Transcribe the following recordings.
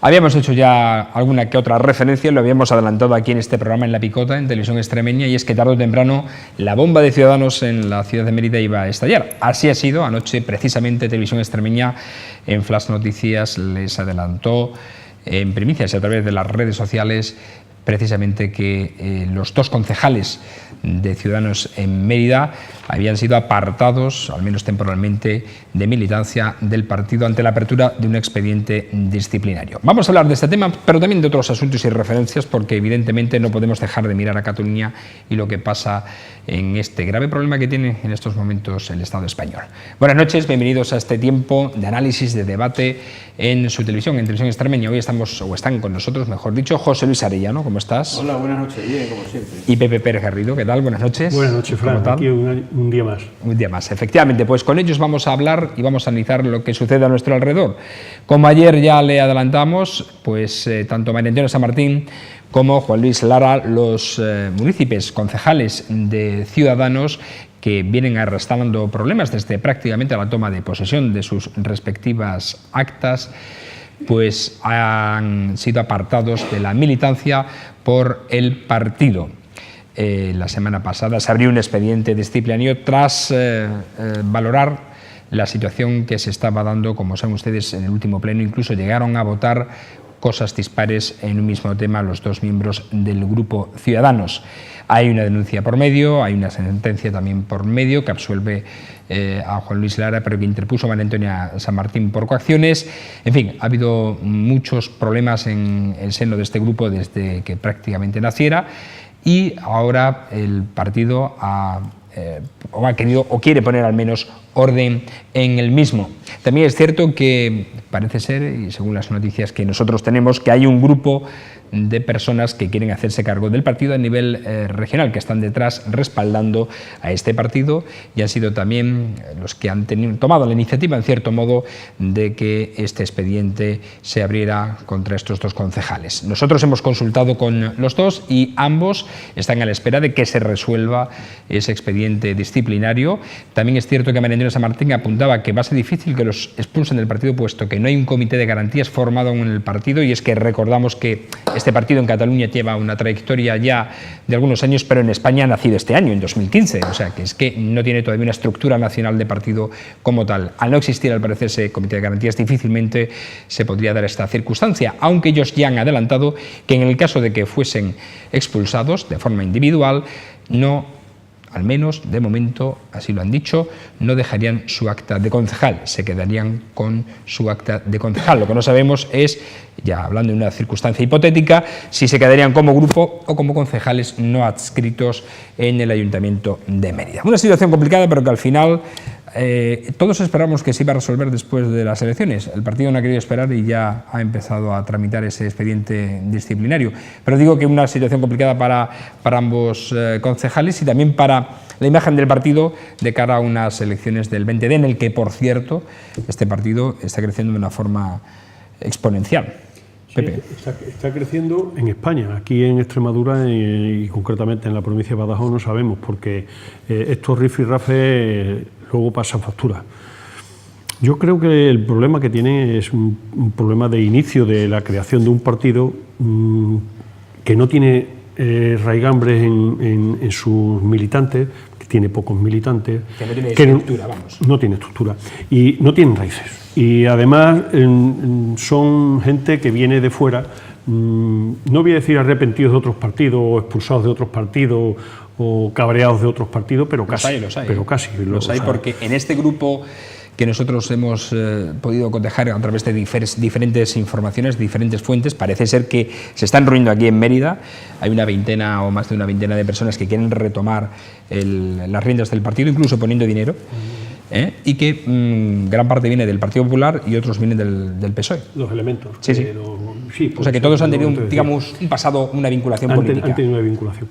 Habíamos hecho ya alguna que otra referencia, lo habíamos adelantado aquí en este programa en La Picota, en Televisión Extremeña, y es que tarde o temprano la bomba de Ciudadanos en la ciudad de Mérida iba a estallar. Así ha sido. Anoche, precisamente, Televisión Extremeña en Flash Noticias les adelantó en primicias y a través de las redes sociales precisamente que los dos concejales de Ciudadanos en Mérida habían sido apartados, al menos temporalmente, de militancia del partido ante la apertura de un expediente disciplinario. Vamos a hablar de este tema, pero también de otros asuntos y referencias, porque evidentemente no podemos dejar de mirar a Cataluña y lo que pasa en este grave problema que tiene en estos momentos el Estado español. Buenas noches, bienvenidos a este tiempo de análisis, de debate en su televisión, en Televisión Extremeña. Hoy están con nosotros, mejor dicho, José Luis Arellano, ¿cómo estás? Hola, buenas noches, bien, como siempre. Y Pepe Pérez Garrido, ¿qué tal? Buenas noches. Buenas noches, Fran, aquí un día más. Un día más, efectivamente, pues con ellos vamos a hablar y vamos a analizar lo que sucede a nuestro alrededor. Como ayer ya le adelantamos, pues tanto María Antonia San Martín como Juan Luis Lara, los municipios concejales de Ciudadanos que vienen arrastrando problemas desde prácticamente la toma de posesión de sus respectivas actas, pues han sido apartados de la militancia por el partido. La semana pasada se abrió un expediente disciplinario tras valorar la situación que se estaba dando, como saben ustedes, en el último pleno. Incluso llegaron a votar cosas dispares en un mismo tema los dos miembros del grupo Ciudadanos. Hay una denuncia por medio, hay una sentencia también por medio que absuelve a Juan Luis Lara, pero que interpuso María Antonia San Martín por coacciones. En fin, ha habido muchos problemas en el seno de este grupo desde que prácticamente naciera, y ahora el partido ha querido o quiere poner al menos orden en el mismo. También es cierto que parece ser, y según las noticias que nosotros tenemos, que hay un grupo de personas que quieren hacerse cargo del partido a nivel regional, que están detrás respaldando a este partido, y han sido también los que han tomado la iniciativa, en cierto modo, de que este expediente se abriera contra estos dos concejales. Nosotros hemos consultado con los dos y ambos están a la espera de que se resuelva ese expediente disciplinario. También es cierto que María Antonia San Martín apuntaba que va a ser difícil que los expulsen del partido, puesto que no hay un comité de garantías formado en el partido, y es que recordamos que este partido en Cataluña lleva una trayectoria ya de algunos años, pero en España ha nacido este año, en 2015, o sea que es que no tiene todavía una estructura nacional de partido como tal. Al no existir, al parecer, ese comité de garantías, difícilmente se podría dar esta circunstancia, aunque ellos ya han adelantado que en el caso de que fuesen expulsados de forma individual, no, al menos de momento, así lo han dicho, no dejarían su acta de concejal, se quedarían con su acta de concejal. Lo que no sabemos es, ya hablando de una circunstancia hipotética, si se quedarían como grupo o como concejales no adscritos en el Ayuntamiento de Mérida. Una situación complicada, pero que al final todos esperamos que se iba a resolver después de las elecciones. El partido no ha querido esperar y ya ha empezado a tramitar ese expediente disciplinario. Pero digo que una situación complicada para ambos concejales y también para la imagen del partido de cara a unas elecciones del 20D, en el que, por cierto, este partido está creciendo de una forma exponencial. Sí, está creciendo en España, aquí en Extremadura y concretamente en la provincia de Badajoz no sabemos, porque estos rifirrafes luego pasan factura. Yo creo que el problema que tiene es un problema de inicio de la creación de un partido que no tiene raigambres en sus militantes, que tiene pocos militantes, que no tiene estructura, vamos. No tiene estructura y no tienen raíces. Y además son gente que viene de fuera, no voy a decir arrepentidos de otros partidos o expulsados de otros partidos o cabreados de otros partidos, pero casi. Los hay. Pero casi. Los hay, porque en este grupo que nosotros hemos podido cotejar a través de diferentes informaciones, diferentes fuentes, parece ser que se están reuniendo aquí en Mérida. Hay una veintena o más de una veintena de personas que quieren retomar las riendas del partido, incluso poniendo dinero. Y que gran parte viene del Partido Popular y otros vienen del PSOE. Los elementos. Sí, sí. O sea que todos han tenido, digamos, un pasado, una vinculación política. Han tenido una vinculación.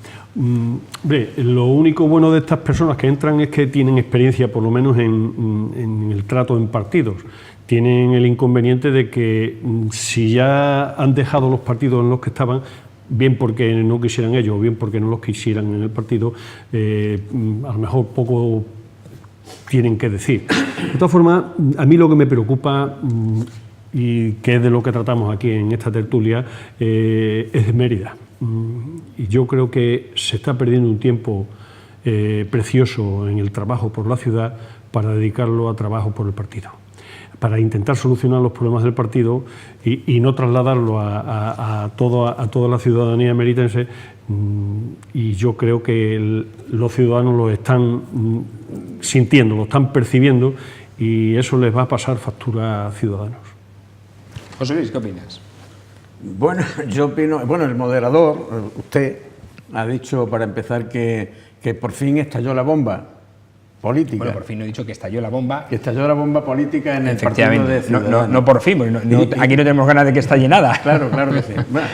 Lo único bueno de estas personas que entran es que tienen experiencia, por lo menos en el trato en partidos. Tienen el inconveniente de que si ya han dejado los partidos en los que estaban, bien porque no quisieran ellos, o bien porque no los quisieran en el partido, a lo mejor poco tienen que decir. De todas formas, a mí lo que me preocupa y que es de lo que tratamos aquí en esta tertulia, es de Mérida. Y yo creo que se está perdiendo un tiempo precioso en el trabajo por la ciudad para dedicarlo a trabajo por el partido, para intentar solucionar los problemas del partido y no trasladarlo a toda la ciudadanía meritense. Y yo creo que los ciudadanos lo están sintiendo, lo están percibiendo, y eso les va a pasar factura a ciudadanos. José Luis, ¿qué opinas? Bueno, yo opino, bueno, el moderador, usted ha dicho para empezar que por fin estalló la bomba política. Bueno, por fin no he dicho que estalló la bomba. Que estalló la bomba política en el partido de Ciudadanos. No por fin, aquí no tenemos ganas de que estalle nada. Claro que sí. Bueno,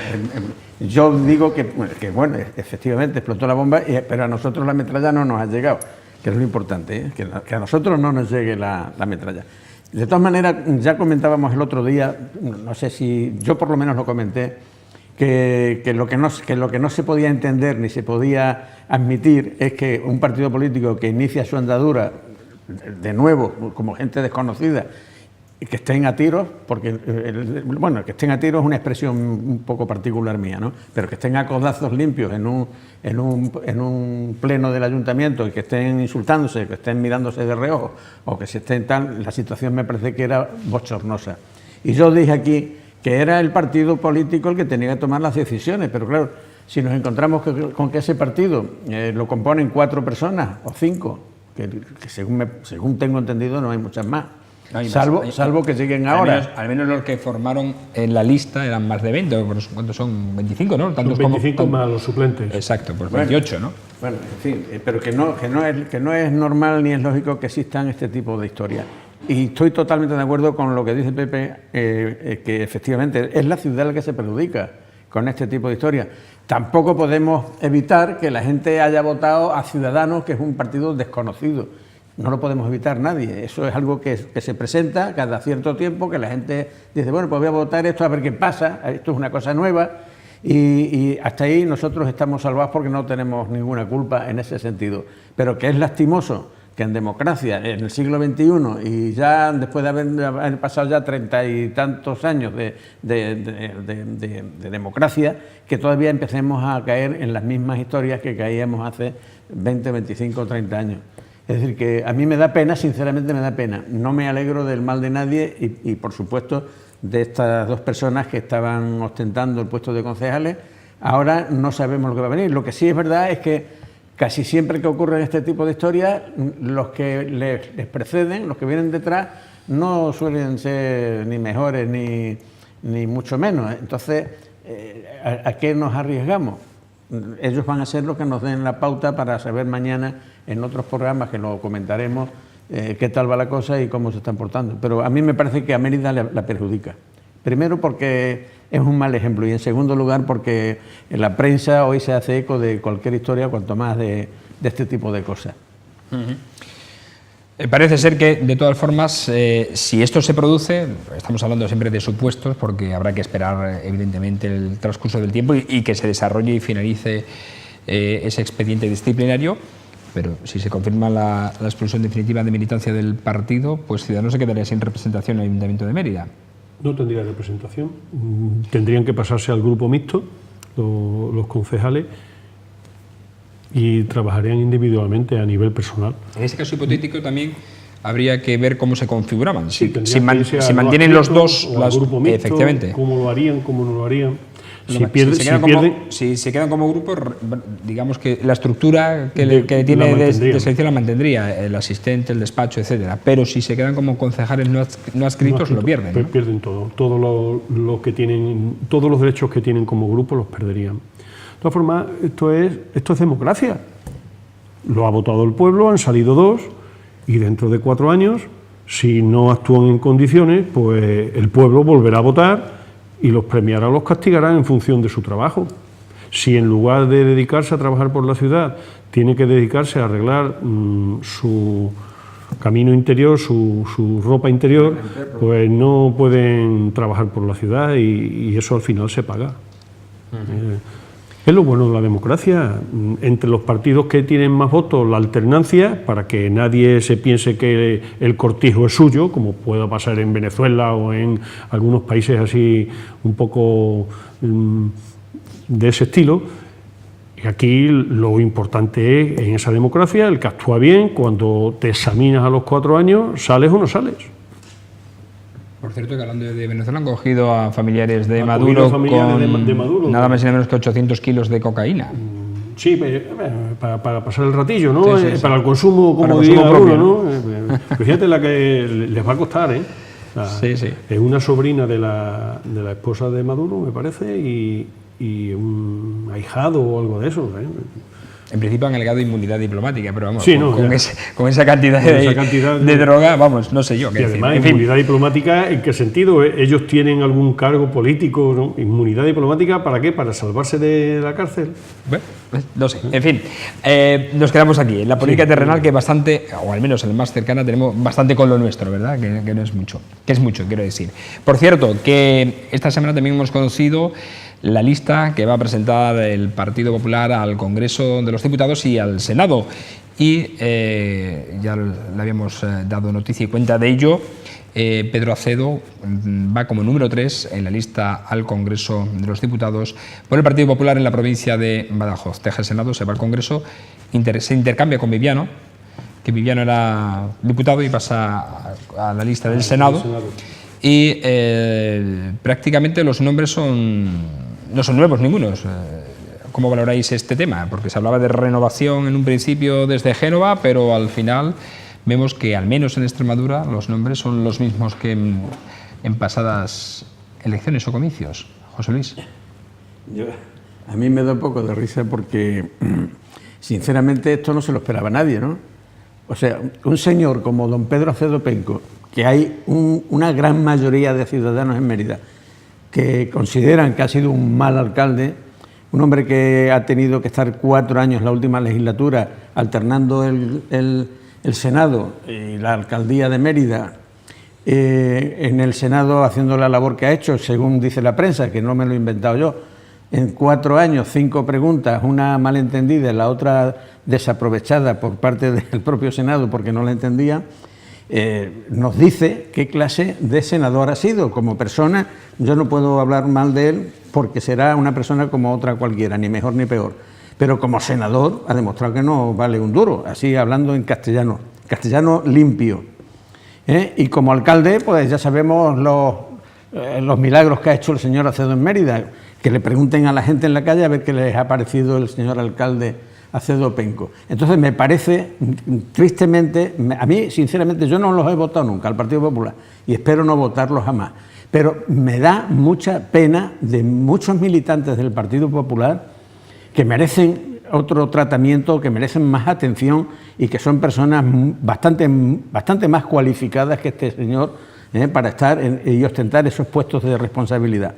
yo digo que bueno, efectivamente explotó la bomba, pero a nosotros la metralla no nos ha llegado, que es lo importante, que a nosotros no nos llegue la metralla. De todas maneras, ya comentábamos el otro día, no sé si yo por lo menos lo comenté, que lo que no se podía entender ni se podía admitir es que un partido político que inicia su andadura de nuevo como gente desconocida, que estén a tiros, porque bueno, que estén a tiros es una expresión un poco particular mía, ¿no? Pero que estén a codazos limpios en un pleno del ayuntamiento y que estén insultándose, que estén mirándose de reojo o que se estén tal, la situación me parece que era bochornosa. Y yo dije aquí que era el partido político el que tenía que tomar las decisiones, pero claro, si nos encontramos con que ese partido lo componen 4 personas o 5, que según tengo entendido no hay muchas más, salvo que lleguen ahora. Al menos los que formaron en la lista eran más de 20, ¿cuántos son? 25, ¿no? Son 25 más los suplentes. Exacto, pues 28, ¿no? Bueno, en fin, pero que no es normal ni es lógico que existan este tipo de historias. Y estoy totalmente de acuerdo con lo que dice Pepe, que efectivamente es la ciudad la que se perjudica con este tipo de historias. Tampoco podemos evitar que la gente haya votado a Ciudadanos, que es un partido desconocido. No lo podemos evitar nadie. Eso es algo que se presenta cada cierto tiempo, que la gente dice, bueno, pues voy a votar esto a ver qué pasa, esto es una cosa nueva, y hasta ahí nosotros estamos salvados porque no tenemos ninguna culpa en ese sentido. Pero que es lastimoso que en democracia, en el siglo XXI, y ya después de haber pasado ya 30 y tantos años de democracia, que todavía empecemos a caer en las mismas historias que caíamos hace 20, 25, 30 años. Es decir, que a mí me da pena, sinceramente me da pena. No me alegro del mal de nadie y por supuesto, de estas 2 personas que estaban ostentando el puesto de concejales. Ahora no sabemos lo que va a venir. Lo que sí es verdad es que casi siempre que ocurren este tipo de historias, los que les preceden, los que vienen detrás, no suelen ser ni mejores ni mucho menos. Entonces, ¿a qué nos arriesgamos? Ellos van a ser los que nos den la pauta para saber mañana en otros programas que lo comentaremos qué tal va la cosa y cómo se están portando. Pero a mí me parece que a Mérida la perjudica. Primero porque es un mal ejemplo y en segundo lugar porque en la prensa hoy se hace eco de cualquier historia, cuanto más de este tipo de cosas. Parece ser que, de todas formas, si esto se produce, estamos hablando siempre de supuestos, porque habrá que esperar, evidentemente, el transcurso del tiempo y que se desarrolle y finalice ese expediente disciplinario, pero si se confirma la expulsión definitiva de militancia del partido, pues Ciudadanos se quedaría sin representación en el Ayuntamiento de Mérida. No tendría representación, tendrían que pasarse al grupo mixto, los concejales, y trabajarían individualmente a nivel personal. En este caso hipotético también habría que ver cómo se configuraban. Sí, si mantienen los dos, grupo mixto, efectivamente. Cómo lo harían, cómo no lo harían. Si se quedan como grupo, digamos que la estructura que tiene de selección la mantendría, el asistente, el despacho, etcétera. Pero si se quedan como concejales no adscritos, lo pierden, ¿no? Pierden todo lo que tienen, todos los derechos que tienen como grupo los perderían. De todas formas, esto es democracia. Lo ha votado el pueblo, han salido 2 y dentro de 4 años, si no actúan en condiciones, pues el pueblo volverá a votar y los premiará o los castigará en función de su trabajo. Si en lugar de dedicarse a trabajar por la ciudad, tiene que dedicarse a arreglar su camino interior, su ropa interior, pues no pueden trabajar por la ciudad y eso al final se paga. Es lo bueno de la democracia, entre los partidos que tienen más votos, la alternancia, para que nadie se piense que el cortijo es suyo, como pueda pasar en Venezuela o en algunos países así un poco de ese estilo. Y aquí lo importante es, en esa democracia, el que actúa bien, cuando te examinas a los 4 años, ¿sales o no sales? Por cierto, que hablando de Venezuela, han cogido a familiares de Han Maduro cogido familiares con de Maduro, nada más y nada menos que 800 kilos de cocaína. Sí, para pasar el ratillo, ¿no? Sí, sí. Para el consumo, Para como el diría consumo uno, propio, ¿no? Fíjate la que les va a costar, ¿eh? Sí, sí. Es una sobrina de la esposa de Maduro, me parece, y un ahijado o algo de eso, ¿eh? En principio han alegado inmunidad diplomática, pero vamos, Sí, con esa cantidad de droga, vamos, no sé yo qué Y decir. además, En fin. inmunidad diplomática, ¿en qué sentido? ¿Ellos tienen algún cargo político, ¿no? ¿Inmunidad diplomática para qué? ¿Para salvarse de la cárcel? Bueno, no sé, en fin, nos quedamos aquí. En la política terrenal, que bastante, o al menos en la más cercana, tenemos bastante con lo nuestro, ¿verdad? Que no es mucho, que es mucho, quiero decir. Por cierto, que esta semana también hemos conocido la lista que va a presentar el Partido Popular al Congreso de los Diputados y al Senado. Y ya le habíamos dado noticia y cuenta de ello. Pedro Acedo va como número 3 en la lista al Congreso de los Diputados por el Partido Popular en la provincia de Badajoz. Deja el Senado, se va al Congreso, se intercambia con Viviano, que Viviano era diputado y pasa a la lista del Senado. Y prácticamente los nombres no son nuevos ningunos. ¿Cómo valoráis este tema? Porque se hablaba de renovación en un principio desde Génova, pero al final vemos que, al menos en Extremadura, los nombres son los mismos que en pasadas elecciones o comicios. José Luis. A mí me da un poco de risa porque, sinceramente, esto no se lo esperaba nadie, ¿no? O sea, un señor como don Pedro Acedo Penco, que hay una gran mayoría de ciudadanos en Mérida que consideran que ha sido un mal alcalde, un hombre que ha tenido que estar 4 años la última legislatura alternando el Senado y la alcaldía de Mérida, en el Senado haciendo la labor que ha hecho, según dice la prensa, que no me lo he inventado yo, en 4 años, 5 preguntas, una malentendida y la otra desaprovechada por parte del propio Senado porque no la entendía. Nos dice qué clase de senador ha sido. Como persona, yo no puedo hablar mal de él porque será una persona como otra cualquiera, ni mejor ni peor. Pero como senador ha demostrado que no vale un duro, así hablando en castellano limpio. Y como alcalde, pues ya sabemos los milagros que ha hecho el señor Acedo en Mérida. Que le pregunten a la gente en la calle a ver qué les ha parecido el señor alcalde Acedo Penco. Entonces me parece, tristemente, a mí sinceramente yo no los he votado nunca al Partido Popular y espero no votarlos jamás, pero me da mucha pena de muchos militantes del Partido Popular que merecen otro tratamiento, que merecen más atención y que son personas bastante más cualificadas que este señor para estar y ostentar esos puestos de responsabilidad.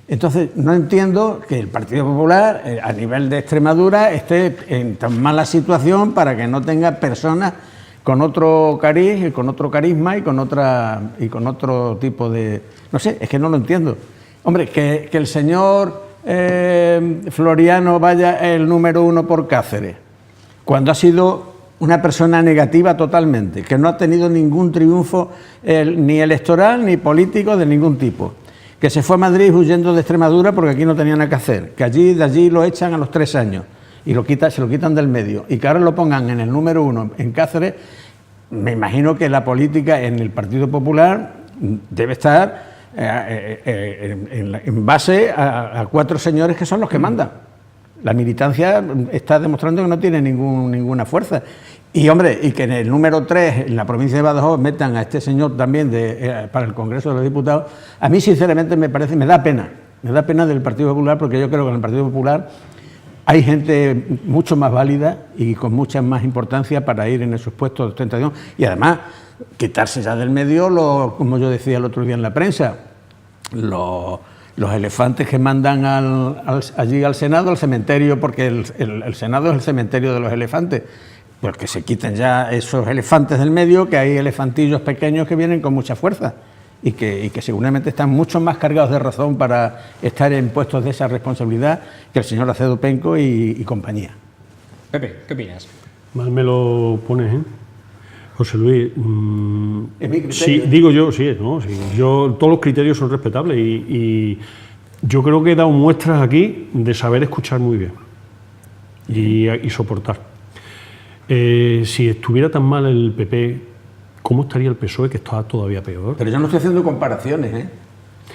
Entonces, no entiendo que el Partido Popular, a nivel de Extremadura, esté en tan mala situación para que no tenga personas con otro cariz, con otro carisma y con otro tipo de... No sé, es que no lo entiendo. Hombre, que el señor Floriano vaya el número 1 por Cáceres, cuando ha sido una persona negativa totalmente, que no ha tenido ningún triunfo ni electoral ni político de ningún tipo. Que se fue a Madrid huyendo de Extremadura porque aquí no tenía nada que hacer, que de allí lo echan a los 3 años y se lo quitan del medio, y que ahora lo pongan en el número 1 en Cáceres. Me imagino que la política en el Partido Popular debe estar en base a 4 señores que son los que mandan. La militancia está demostrando que no tiene ninguna fuerza. Y, hombre, y que en el número 3, en la provincia de Badajoz, metan a este señor también para el Congreso de los Diputados, a mí sinceramente me da pena del Partido Popular, porque yo creo que en el Partido Popular hay gente mucho más válida y con mucha más importancia para ir en esos puestos de ostentación y además quitarse ya del medio, como yo decía el otro día en la prensa, los elefantes que mandan allí al Senado, al cementerio, porque el Senado es el cementerio de los elefantes. Pues que se quiten ya esos elefantes del medio, que hay elefantillos pequeños que vienen con mucha fuerza y que seguramente están mucho más cargados de razón para estar en puestos de esa responsabilidad que el señor Acedo Penco y compañía. Pepe, ¿qué opinas? Mal me lo pones, ¿eh? José Luis, Es mi criterio. sí, digo yo, sí, ¿no? Sí, todos los criterios son respetables y yo creo que he dado muestras aquí de saber escuchar muy bien y soportar. Si estuviera tan mal el PP, ¿cómo estaría el PSOE, que está todavía peor? Pero yo no estoy haciendo comparaciones, ¿eh?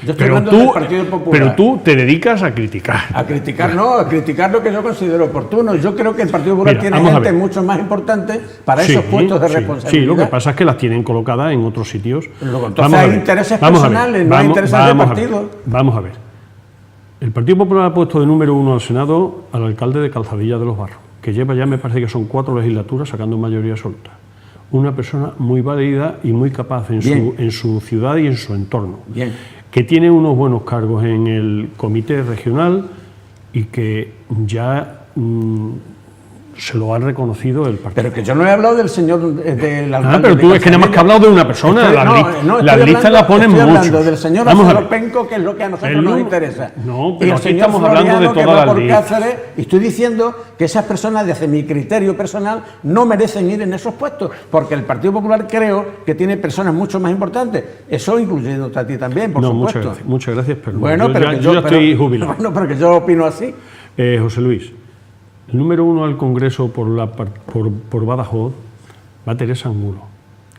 Yo estoy Pero hablando del Partido Popular. pero tú te dedicas a criticar. A criticar no, a criticar lo que yo considero oportuno. Yo creo que el Partido Popular Mira, tiene vamos a gente ver. mucho más importante para Sí, esos puestos de sí, responsabilidad. Sí, lo que pasa es que las tienen colocadas en otros sitios. Luego, entonces hay intereses personales, no hay intereses de partido. Vamos a ver. El Partido Popular ha puesto de número 1 al Senado al alcalde de Calzadilla de los Barros, que lleva ya, me parece que son 4 legislaturas sacando mayoría absoluta. Una persona muy válida y muy capaz en su ciudad y en su entorno. Bien. Que tiene unos buenos cargos en el comité regional y que ya se lo han reconocido el partido. Pero que yo no he hablado del señor del alcalde. Pero tú es que nada más que has hablado de una persona. Las listas las ponen mucho. Estoy hablando del señor Vamos a ver. Acedo Penco, que es lo que a nosotros nos interesa. No, y pero el aquí señor estamos hablando de Floriano, que todas va las por listas. Cáceres, y estoy diciendo que esas personas, desde mi criterio personal, no merecen ir en esos puestos, porque el Partido Popular creo que tiene personas mucho más importantes. Eso incluyéndote a ti también, por supuesto. Muchas gracias, pero Bueno, yo ya estoy jubilado. Bueno, pero que yo opino así. José Luis, el número 1 al Congreso por Badajoz va Teresa Angulo,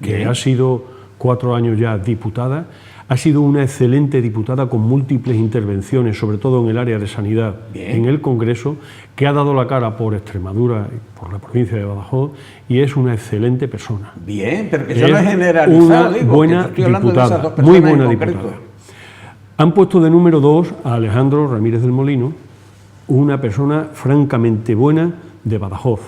que Bien. ha sido 4 años ya diputada, ha sido una excelente diputada con múltiples intervenciones, sobre todo en el área de sanidad, Bien. en el Congreso, que ha dado la cara por Extremadura y por la provincia de Badajoz, y es una excelente persona. Bien, pero que yo Es no he generalizado, una digo, buena que yo estoy hablando de esas diputada, dos personas muy buena en concreto. diputada. Han puesto de número 2 a Alejandro Ramírez del Molino, una persona francamente buena de Badajoz,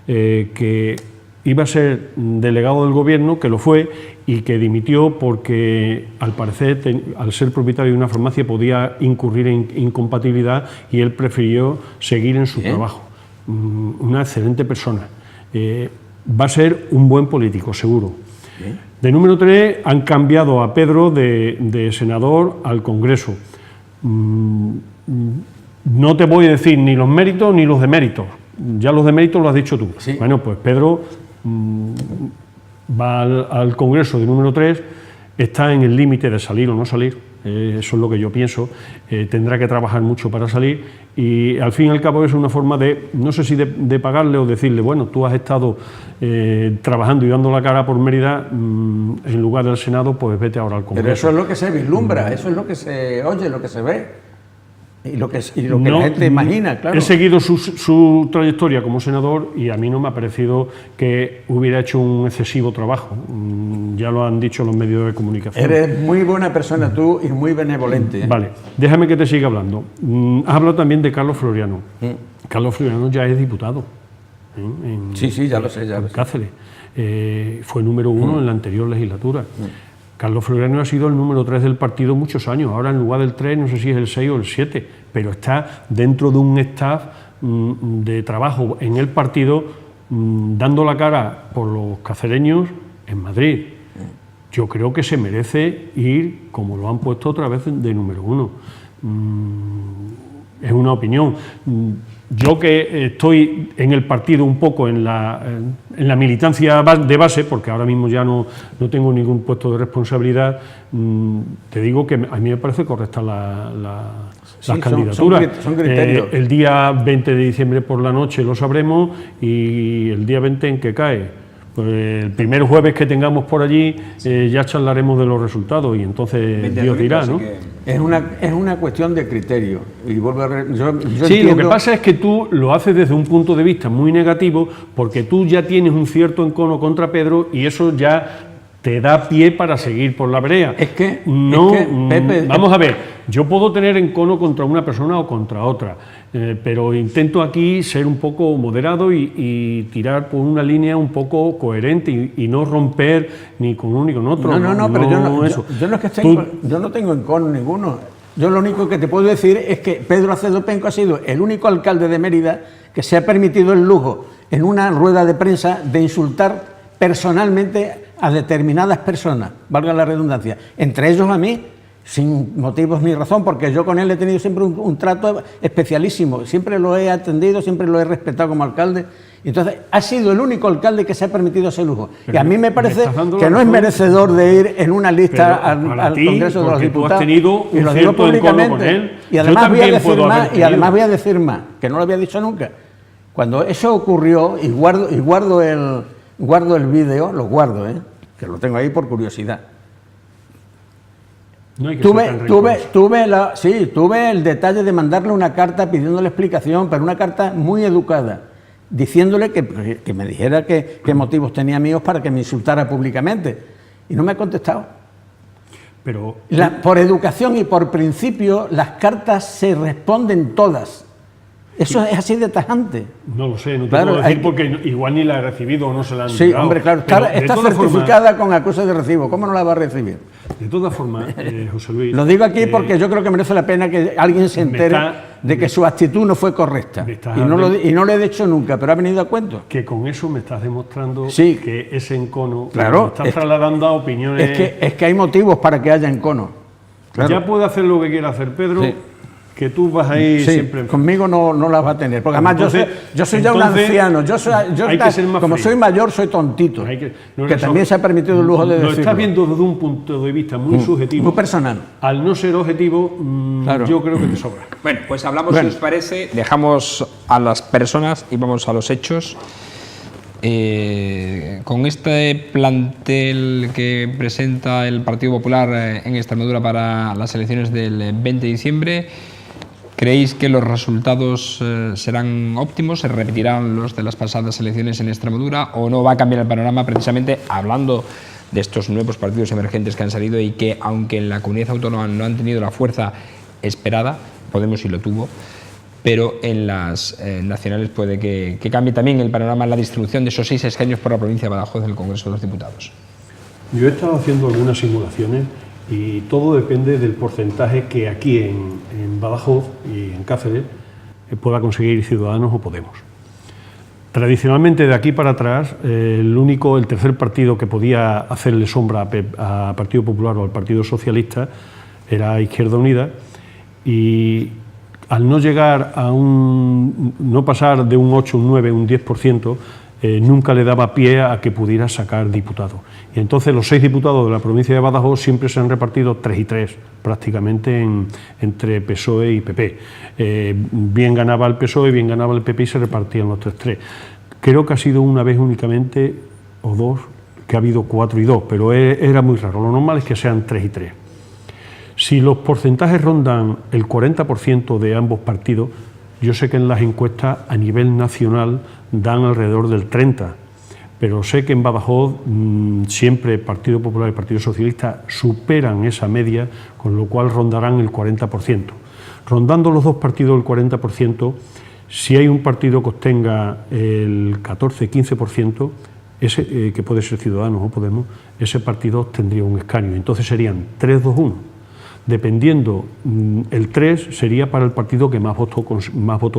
que iba a ser delegado del gobierno, que lo fue, y que dimitió porque, al parecer, al ser propietario de una farmacia, podía incurrir en incompatibilidad y él prefirió seguir en su trabajo. Una excelente persona. Va a ser un buen político, seguro. Bien. De número 3 han cambiado a Pedro de senador al Congreso. No te voy a decir ni los méritos ni los deméritos. Ya los deméritos lo has dicho tú. Sí. Bueno, pues Pedro va al Congreso de número 3, está en el límite de salir o no salir, eso es lo que yo pienso, tendrá que trabajar mucho para salir y al fin y al cabo es una forma de, no sé si de pagarle o decirle, bueno, tú has estado trabajando y dando la cara por Mérida, en lugar del Senado, pues vete ahora al Congreso. Pero eso es lo que se vislumbra, eso es lo que se oye, lo que se ve. Y lo que la gente imagina, claro. He seguido su trayectoria como senador y a mí no me ha parecido que hubiera hecho un excesivo trabajo. Ya lo han dicho los medios de comunicación. Eres muy buena persona tú y muy benevolente. ¿eh? Vale, déjame que te siga hablando. Has hablado también de Carlos Floriano. Carlos Floriano ya es diputado. Sí, ya lo sé, ya lo sé. Cáceres. Fue número 1 en la anterior legislatura. Carlos Floriano ha sido el número 3 del partido muchos años, ahora en lugar del 3 no sé si es el 6 o el 7, pero está dentro de un staff de trabajo en el partido dando la cara por los cacereños en Madrid. Yo creo que se merece ir, como lo han puesto otra vez, de número 1. Es una opinión. Yo que estoy en el partido un poco en la militancia de base, porque ahora mismo ya no tengo ningún puesto de responsabilidad, te digo que a mí me parece correcta las candidaturas. Son criterios. El día 20 de diciembre por la noche lo sabremos y el día 20 en que cae. Pues el primer jueves que tengamos por allí ya charlaremos de los resultados y entonces Dios dirá, ¿no? Es una cuestión de criterio. Y vuelvo a yo sí, entiendo... lo que pasa es que tú lo haces desde un punto de vista muy negativo porque tú ya tienes un cierto encono contra Pedro y eso ya te da pie para seguir por la brea. Es que, Pepe, vamos a ver, yo puedo tener encono contra una persona o contra otra, pero intento aquí ser un poco moderado y tirar por una línea un poco coherente y no romper ni con uno ni con otro. No, pero yo no tengo encono ninguno. Yo lo único que te puedo decir es que Pedro Acedo Penco ha sido el único alcalde de Mérida que se ha permitido el lujo en una rueda de prensa de insultar personalmente a determinadas personas, valga la redundancia, entre ellos a mí, sin motivos ni razón, porque yo con él he tenido siempre un trato especialísimo, siempre lo he atendido, siempre lo he respetado como alcalde. Entonces, ha sido el único alcalde que se ha permitido ese lujo. Pero y a mí me parece que no es merecedor de ir en una lista al Congreso de los Diputados. Y lo digo públicamente. Y además voy a decir más, que no lo había dicho nunca. Cuando eso ocurrió, y guardo el vídeo, lo guardo, que lo tengo ahí por curiosidad. No hay que tuve el detalle de mandarle una carta pidiéndole explicación, pero una carta muy educada, diciéndole que me dijera qué motivos tenía míos para que me insultara públicamente. Y no me ha contestado. Pero por educación y por principio, las cartas se responden todas. Eso es así de tajante. No lo sé, no te puedo decir porque igual ni la he recibido o no se la han Sí, entregado. hombre, claro, está certificada con acuse de recibo. ¿Cómo no la va a recibir? De todas formas, José Luis... Lo digo aquí porque yo creo que merece la pena que alguien se entere de que su actitud no fue correcta. Y no lo he dicho nunca, pero ha venido a cuento. Que con eso me estás demostrando que ese encono lo estás trasladando a opiniones... Es que hay motivos para que haya encono. Claro. Ya puede hacer lo que quiera hacer Pedro... Sí. Que tú vas ahí siempre... conmigo no las va a tener, porque además yo soy ya un anciano, como soy mayor soy tontito, que también se ha permitido el lujo de decirlo. Lo estás viendo desde un punto de vista muy subjetivo, muy personal. Al no ser objetivo, yo creo que te sobra. Bueno, pues hablamos, si os parece, dejamos a las personas y vamos a los hechos. Con este plantel que presenta el Partido Popular en Extremadura para las elecciones del 20 de diciembre, ¿creéis que los resultados serán óptimos? ¿Se repetirán los de las pasadas elecciones en Extremadura? ¿O no va a cambiar el panorama precisamente hablando de estos nuevos partidos emergentes que han salido y que, aunque en la comunidad autónoma no han tenido la fuerza esperada, Podemos sí lo tuvo, pero en las nacionales puede que cambie también el panorama en la distribución de esos 6 escaños por la provincia de Badajoz del Congreso de los Diputados? Yo he estado haciendo algunas simulaciones y todo depende del porcentaje que aquí en Badajoz y en Cáceres pueda conseguir Ciudadanos o Podemos. Tradicionalmente, de aquí para atrás, el tercer partido que podía hacerle sombra a Partido Popular o al Partido Socialista era Izquierda Unida, y al no llegar no pasar de un 8, un 9, un 10%, nunca le daba pie a que pudiera sacar diputados. Y entonces los 6 diputados de la provincia de Badajoz siempre se han repartido 3 y 3, prácticamente entre PSOE y PP. Bien ganaba el PSOE, bien ganaba el PP y se repartían los 3-3. Creo que ha sido una vez únicamente, o 2, que ha habido 4 y 2, pero era muy raro. Lo normal es que sean 3 y 3. Si los porcentajes rondan el 40% de ambos partidos, yo sé que en las encuestas a nivel nacional dan alrededor del 30%, pero sé que en Badajoz siempre el Partido Popular y el Partido Socialista superan esa media, con lo cual rondarán el 40%. Rondando los dos partidos el 40%, si hay un partido que obtenga el 14-15%, que puede ser Ciudadanos o Podemos, ese partido obtendría un escaño. Entonces serían 3-2-1. Dependiendo, el 3 sería para el partido que más votos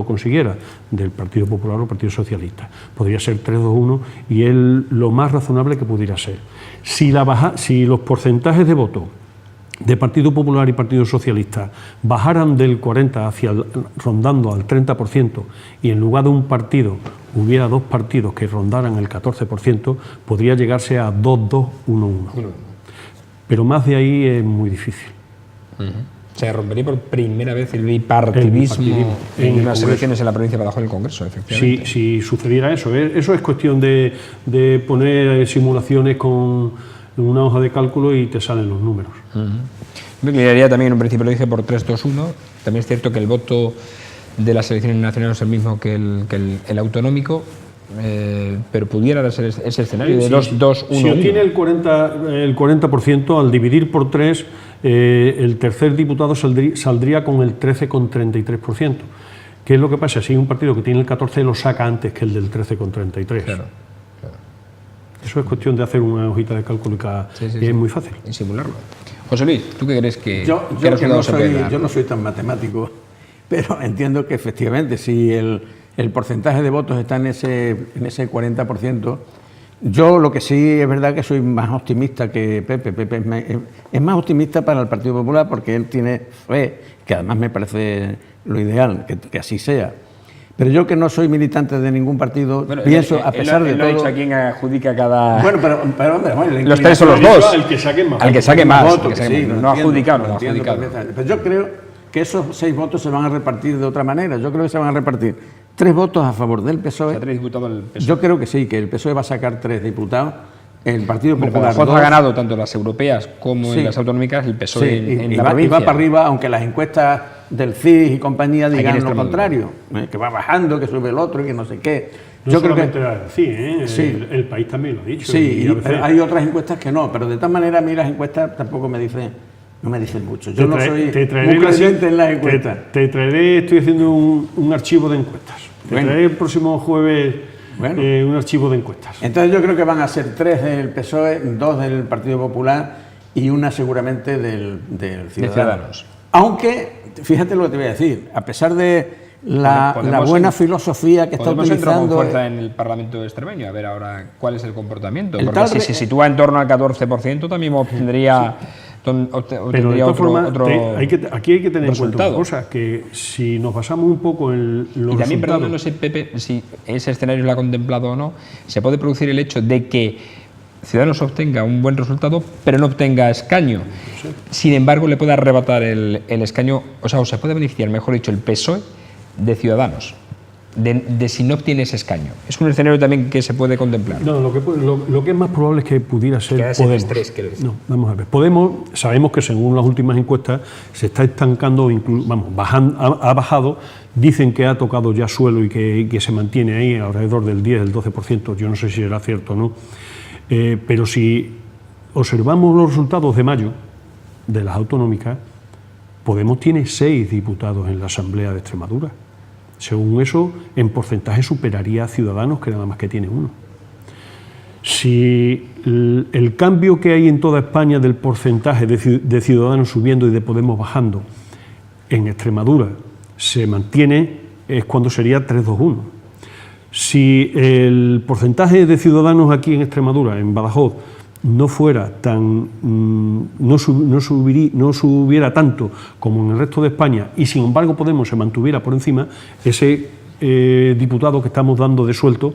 consiguiera, del Partido Popular o el Partido Socialista. Podría ser 3-2-1 y es lo más razonable que pudiera ser. Si los porcentajes de votos de Partido Popular y Partido Socialista bajaran del 40% rondando al 30%, y en lugar de un partido hubiera 2 partidos que rondaran el 14%, podría llegarse a 2-2-1-1. Pero más de ahí es muy difícil. Se rompería por primera vez el bipartidismo en las elecciones en la provincia de Badajoz en el Congreso, efectivamente. Si sucediera eso, eso es cuestión de poner simulaciones con una hoja de cálculo y te salen los números. Me inclinaría también, en un principio lo dije, por 3-2-1. También es cierto que el voto de las elecciones nacionales es el mismo que el autonómico, pero pudiera ser ese escenario de 2-2-1. Si obtiene el 40%, al dividir por 3, el tercer diputado saldría con el 13,33%. ¿Qué es lo que pasa? Si hay un partido que tiene el 14, lo saca antes que el del 13,33%. Claro. Eso es cuestión de hacer una hojita de cálculo y es muy fácil. Y simularlo. José Luis, ¿tú qué crees que yo no soy tan matemático, pero entiendo que efectivamente si el porcentaje de votos está en ese 40%, Yo lo que sí es verdad que soy más optimista que Pepe. Pepe es más optimista para el Partido Popular porque él tiene fe, que además me parece lo ideal, que así sea. Pero yo, que no soy militante de ningún partido, bueno, pienso, a pesar de todo... Él ha dicho a quién adjudica cada... Bueno, pero hombre, los tres o los dos. Al que saque más. Al que saque más. Votos, sí, no ha adjudicado, no ha adjudicado. Pero yo creo que esos 6 votos se van a repartir de otra manera. Yo creo que se van a repartir 3 votos a favor del PSOE. O sea, 3 diputados del PSOE. Yo creo que sí, que el PSOE va a sacar 3 diputados. El Partido Popular ha ganado tanto en las europeas como en las autonómicas, el PSOE sí, en la provincia. Y va para arriba, aunque las encuestas del CIS y compañía digan lo contrario, que va bajando, que sube el otro y que no sé qué. No yo creo que sí, el país también lo ha dicho. Sí, pero hay otras encuestas que no, pero de tal manera a mí las encuestas tampoco me dicen mucho. Yo no soy muy creyente en las encuestas. Te traeré, estoy haciendo un archivo de encuestas. Te traeré el próximo jueves un archivo de encuestas. Entonces yo creo que van a ser 3 del PSOE, 2 del Partido Popular y una seguramente del Ciudadanos. Aunque, fíjate lo que te voy a decir, a pesar de la buena filosofía que está utilizando... Podemos entrar con fuerza en el Parlamento extremeño, a ver ahora cuál es el comportamiento. Porque si se sitúa en torno al 14%, también obtendría... Pero de todas formas, aquí hay que tener en cuenta una cosa, que si nos basamos un poco en los y también, resultados... perdón, no sé, Pepe, si ese escenario lo ha contemplado o no, se puede producir el hecho de que Ciudadanos obtenga un buen resultado, pero no obtenga escaño. Sí. Sin embargo, le puede arrebatar el escaño, o se puede beneficiar, mejor dicho, el PSOE de Ciudadanos. De si no obtiene ese escaño. Es un escenario también que se puede contemplar. No, lo que es más probable es que pudiera ser Podemos. No, vamos a ver. Podemos, sabemos que según las últimas encuestas se está estancando, ha bajado, dicen que ha tocado ya suelo y que se mantiene ahí alrededor del 10, del 12%, yo no sé si será cierto o no, pero si observamos los resultados de mayo de las autonómicas, Podemos tiene 6 diputados en la Asamblea de Extremadura. Según eso, en porcentaje superaría a Ciudadanos, que nada más que tiene 1. Si el cambio que hay en toda España del porcentaje de Ciudadanos subiendo y de Podemos bajando, en Extremadura se mantiene, es cuando sería 3-2-1. Si el porcentaje de Ciudadanos aquí en Extremadura, en Badajoz, no fuera tan, no subiera tanto como en el resto de España y sin embargo Podemos se mantuviera por encima, ese diputado que estamos dando de suelto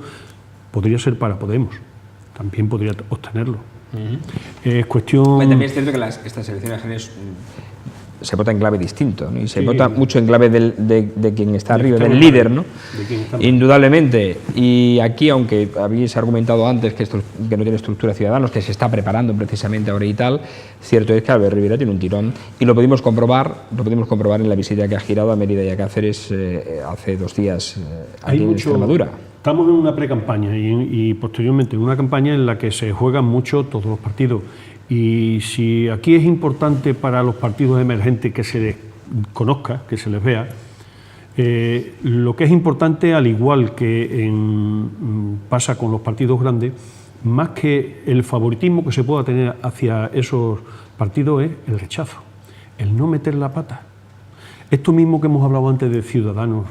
podría ser para Podemos, también podría obtenerlo. Es cuestión... Bueno, también es cierto que estas elecciones generales se vota en clave distinto, ¿no? Y se vota mucho en clave de quien está arriba, del líder, ¿no? Indudablemente. Y aquí, aunque habéis argumentado antes que no tiene estructura Ciudadanos, que se está preparando precisamente ahora y tal, cierto es que Albert Rivera tiene un tirón y lo pudimos comprobar en la visita que ha girado a Mérida y a Cáceres hace 2 días aquí en Extremadura. Estamos en una pre-campaña y posteriormente en una campaña en la que se juegan mucho todos los partidos. Y si aquí es importante para los partidos emergentes que se les conozca, que se les vea, lo que es importante, al igual que pasa con los partidos grandes, más que el favoritismo que se pueda tener hacia esos partidos es el rechazo, el no meter la pata. Esto mismo que hemos hablado antes de Ciudadanos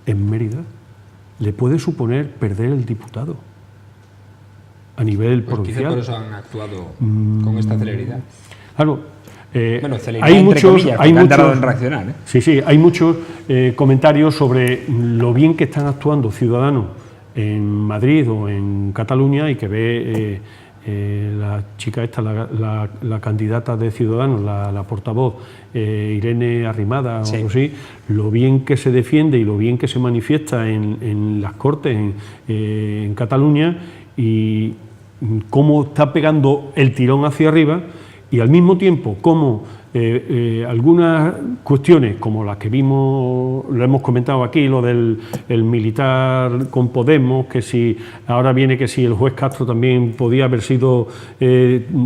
en Mérida, le puede suponer perder el diputado a nivel provincial. Quizá por eso han actuado con esta celeridad. Claro, celeridad hay muchos, han tardado en reaccionar. Sí, hay muchos comentarios sobre lo bien que están actuando Ciudadanos en Madrid o en Cataluña y que ve la chica esta, la candidata de Ciudadanos, la portavoz, Irene Arrimada, o algo así, lo bien que se defiende y lo bien que se manifiesta en las Cortes en Cataluña y cómo está pegando el tirón hacia arriba y al mismo tiempo cómo algunas cuestiones como las que vimos, lo hemos comentado aquí, lo del militar con Podemos, que si ahora viene que si el juez Castro también podía haber sido,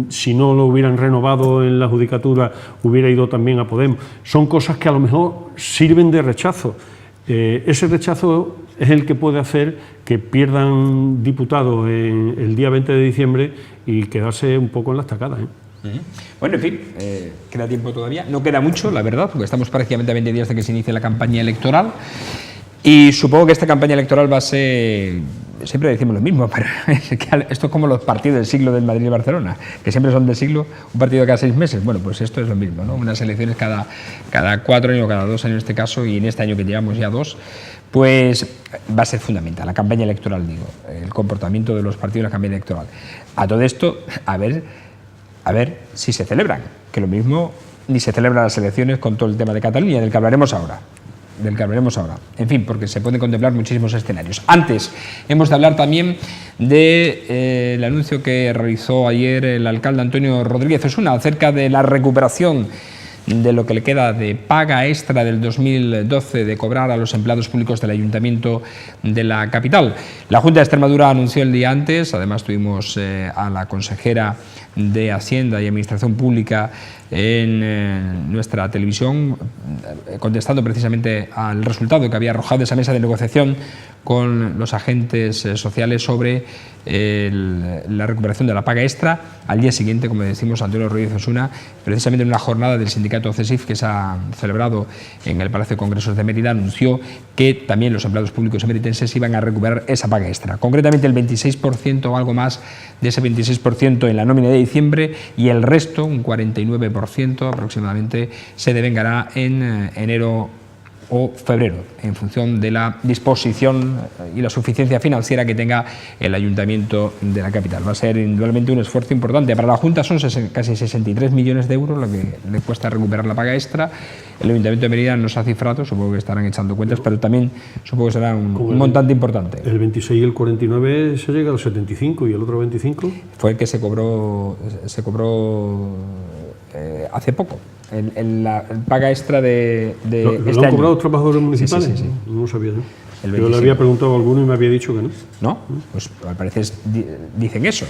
si no lo hubieran renovado en la judicatura, hubiera ido también a Podemos. Son cosas que a lo mejor sirven de rechazo. Ese rechazo es el que puede hacer que pierdan diputados el día 20 de diciembre y quedarse un poco en la estacada. Bueno, en fin, queda tiempo todavía. No queda mucho, la verdad, porque estamos prácticamente a 20 días de que se inicie la campaña electoral. Y supongo que esta campaña electoral va a ser, siempre decimos lo mismo, pero es que esto es como los partidos del siglo del Madrid y Barcelona, que siempre son del siglo, un partido cada 6 meses. Bueno, pues esto es lo mismo, ¿no? Unas elecciones cada 4 años o cada 2 años en este caso, y en este año que llevamos ya 2, pues va a ser fundamental la campaña electoral, digo, el comportamiento de los partidos en la campaña electoral. A todo esto, a ver si se celebran, que lo mismo ni se celebran las elecciones con todo el tema de Cataluña, del que hablaremos ahora. En fin, porque se pueden contemplar muchísimos escenarios. Antes, hemos de hablar también del anuncio que realizó ayer el alcalde Antonio Rodríguez Osuna acerca de la recuperación de lo que le queda de paga extra del 2012 de cobrar a los empleados públicos del Ayuntamiento de la capital. La Junta de Extremadura anunció el día antes, además tuvimos a la consejera de Hacienda y Administración Pública en nuestra televisión contestando precisamente al resultado que había arrojado esa mesa de negociación con los agentes sociales sobre la recuperación de la paga extra. Al día siguiente, como decimos, Antonio Rodríguez Osuna, precisamente en una jornada del sindicato CESIF que se ha celebrado en el Palacio de Congresos de Mérida, anunció que también los empleados públicos emeritenses iban a recuperar esa paga extra. Concretamente el 26% o algo más de ese 26% en la nómina de diciembre, y el resto, un 49% aproximadamente, se devengará en enero o febrero, en función de la disposición y la suficiencia financiera que tenga el Ayuntamiento de la capital. Va a ser indudablemente un esfuerzo importante. Para la Junta son casi 63 millones de euros lo que le cuesta recuperar la paga extra. El Ayuntamiento de Mérida no se ha cifrado, supongo que estarán echando cuentas, pero también supongo que será un montante importante. El 26 y el 49 se llega a los 75, ¿y el otro 25? Fue el que se cobró hace poco. La paga extra de ¿Lo este han año. cobrado los trabajadores municipales? Sí. No lo sabía yo. El Yo le había preguntado a alguno y me había dicho que no. ¿No? Pues al parecer dicen eso.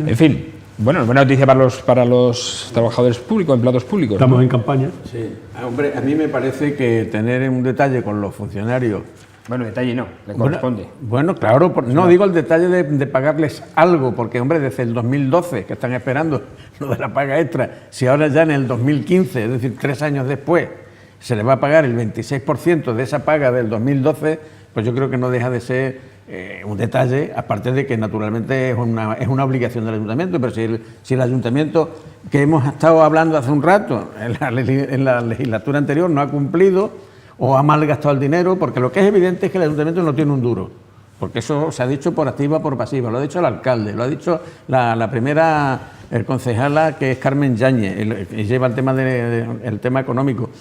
En fin, bueno, buena noticia para los trabajadores públicos, empleados públicos. Estamos ¿no? en campaña. Sí. Hombre, a mí me parece que tener un detalle con los funcionarios. Bueno, detalle no, le corresponde. Bueno, claro, no digo el detalle de pagarles algo, porque, hombre, desde el 2012 que están esperando lo de la paga extra, si ahora ya en el 2015, es decir, 3 años después, se les va a pagar el 26% de esa paga del 2012, pues yo creo que no deja de ser un detalle, aparte de que naturalmente es una obligación del Ayuntamiento, pero si el Ayuntamiento, que hemos estado hablando hace un rato, en la legislatura anterior no ha cumplido o ha malgastado el dinero, porque lo que es evidente es que el Ayuntamiento no tiene un duro, porque eso se ha dicho por activa o por pasiva, lo ha dicho el alcalde, lo ha dicho la primera concejala, que es Carmen Yáñez, y lleva el tema económico.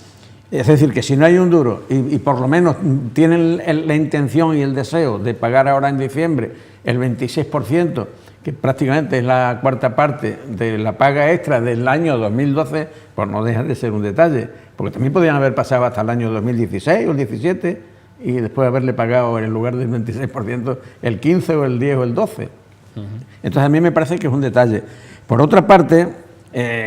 Es decir, que si no hay un duro y por lo menos tienen la intención y el deseo de pagar ahora en diciembre el 26%, que prácticamente es la cuarta parte de la paga extra del año 2012, pues no deja de ser un detalle, porque también podrían haber pasado hasta el año 2016 o el 17 y después haberle pagado en lugar del 26% el 15 o el 10 o el 12. Entonces a mí me parece que es un detalle. Por otra parte,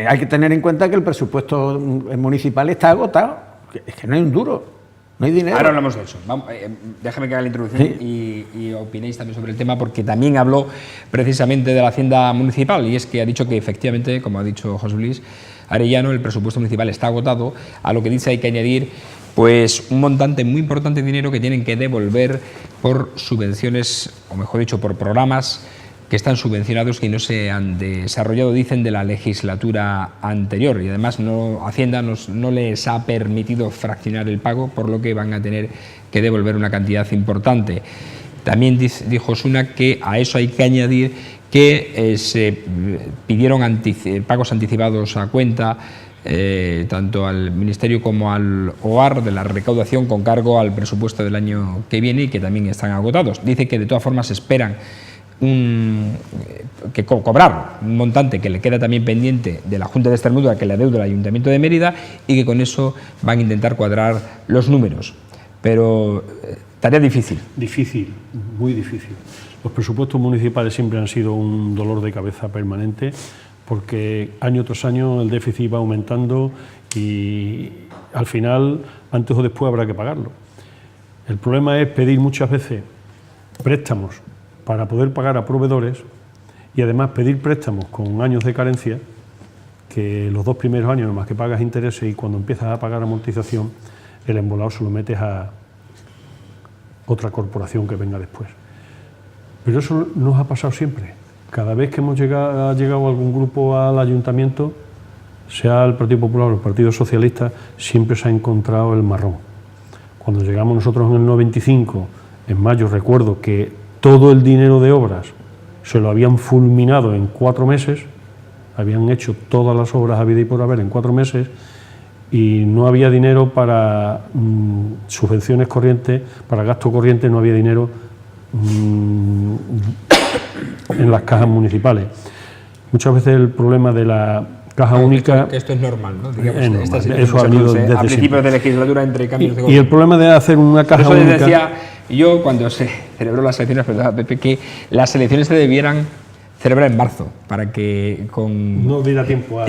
hay que tener en cuenta que el presupuesto municipal está agotado. Es que no hay un duro, no hay dinero. Ahora hablamos de eso. Déjame que haga la introducción y opinéis también sobre el tema, porque también habló precisamente de la Hacienda Municipal, y es que ha dicho que efectivamente, como ha dicho José Luis Arellano, el presupuesto municipal está agotado. A lo que dice hay que añadir pues un montante muy importante de dinero que tienen que devolver por subvenciones, o mejor dicho, por programas que están subvencionados, que no se han desarrollado, dicen, de la legislatura anterior, y además Hacienda no les ha permitido fraccionar el pago, por lo que van a tener que devolver una cantidad importante. También dijo Osuna que a eso hay que añadir que se pidieron pagos anticipados a cuenta tanto al Ministerio como al OAR de la recaudación con cargo al presupuesto del año que viene, y que también están agotados. Dice que de todas formas esperan cobrar un montante que le queda también pendiente de la Junta de Extremadura, que le adeuda al Ayuntamiento de Mérida, y que con eso van a intentar cuadrar los números. Pero tarea difícil. Difícil, muy difícil. Los presupuestos municipales siempre han sido un dolor de cabeza permanente, porque año tras año el déficit va aumentando y al final, antes o después, habrá que pagarlo. El problema es pedir muchas veces préstamos para poder pagar a proveedores, y además pedir préstamos con años de carencia, que los 2 primeros años nomás que pagas intereses, y cuando empiezas a pagar amortización, el embolado se lo metes otra corporación que venga después. Pero eso nos ha pasado siempre. Cada vez que ha llegado algún grupo al ayuntamiento, sea el Partido Popular o el Partido Socialista, siempre se ha encontrado el marrón. Cuando llegamos nosotros en el 95, en mayo, recuerdo que todo el dinero de obras se lo habían fulminado en 4 meses, habían hecho todas las obras habidas y por haber en 4 meses, y no había dinero para subvenciones corrientes, para gasto corriente no había dinero en las cajas municipales. Muchas veces el problema de la caja única... Que esto es normal, ¿no? Digamos, es normal, eso ha habido desde a principios siempre. de legislatura entre cambios de Y gobierno. el problema de hacer una caja Por eso única... decía yo, cuando se celebró las elecciones, perdón, Pepe, que las elecciones se debieran celebrar en marzo, para que no diera tiempo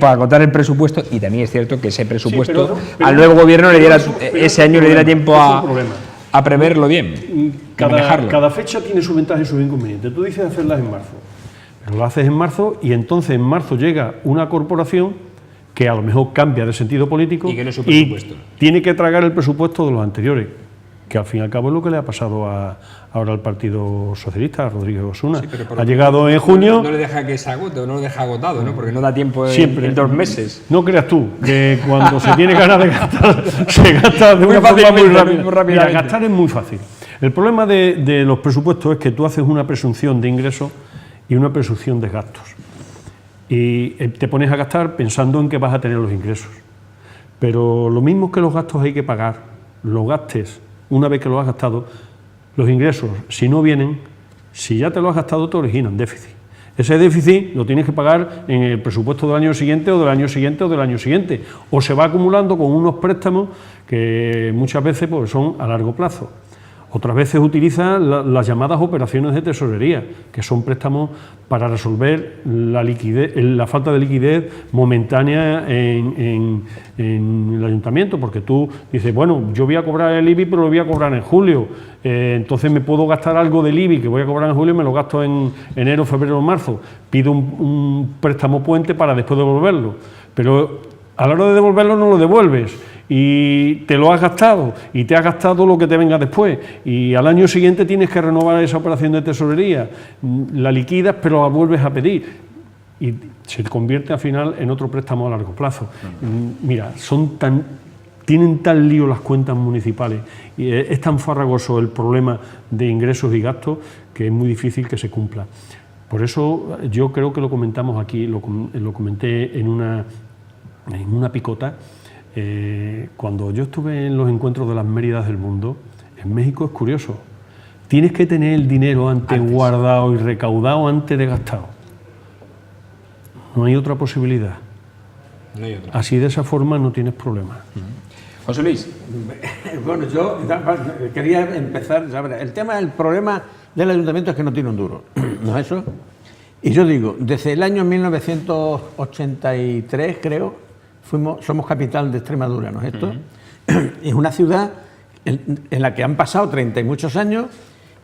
a agotar el presupuesto, y también es cierto que ese presupuesto pero al nuevo gobierno le diera, ese año le diera problema, tiempo a preverlo bien, a manejarlo. Cada fecha tiene su ventaja y su inconveniente. Tú dices hacerlas en marzo, pero lo haces en marzo y entonces en marzo llega una corporación que a lo mejor cambia de sentido político y que no es su presupuesto. Tiene que tragar el presupuesto de los anteriores, que al fin y al cabo es lo que le ha pasado ahora al Partido Socialista, a Rodríguez Osuna. Sí, ha llegado en junio... No le deja que se agote, no lo deja agotado, ¿no? Porque no da tiempo siempre, en 2 meses. No creas tú, que cuando se tiene ganas de gastar, se gasta de una forma muy rápida. Mira, gastar es muy fácil. El problema de los presupuestos es que tú haces una presunción de ingresos y una presunción de gastos. Y te pones a gastar pensando en que vas a tener los ingresos. Pero lo mismo que los gastos hay que pagar, los gastes una vez que lo has gastado, los ingresos, si no vienen, si ya te lo has gastado, te originan déficit. Ese déficit lo tienes que pagar en el presupuesto del año siguiente o del año siguiente o del año siguiente. O se va acumulando con unos préstamos que muchas veces pues, son a largo plazo. Otras veces utiliza las llamadas operaciones de tesorería, que son préstamos para resolver la falta de liquidez momentánea en el ayuntamiento, porque tú dices, bueno, yo voy a cobrar el IBI, pero lo voy a cobrar en julio, entonces me puedo gastar algo del IBI que voy a cobrar en julio y me lo gasto en enero, febrero o marzo. Pido un préstamo puente para después devolverlo, pero a la hora de devolverlo no lo devuelves. Y te lo has gastado, y te has gastado lo que te venga después, y al año siguiente tienes que renovar esa operación de tesorería, la liquidas pero la vuelves a pedir, y se convierte al final en otro préstamo a largo plazo. Mira, tienen tan lío las cuentas municipales, y es tan farragoso el problema de ingresos y gastos, que es muy difícil que se cumpla. Por eso yo creo que lo comentamos aquí, lo comenté en una picota. Cuando yo estuve en los encuentros de las Méridas del mundo, en México es curioso. Tienes que tener el dinero antes guardado y recaudado antes de gastado. No hay otra posibilidad. No hay otra. Así de esa forma no tienes problema. José Luis. Bueno, yo quería empezar, el problema del ayuntamiento es que no tiene un duro, ¿no es eso? Y yo digo, desde el año 1983, creo, somos capital de Extremadura, ¿no es esto? Es una ciudad en la que han pasado 30 y muchos años,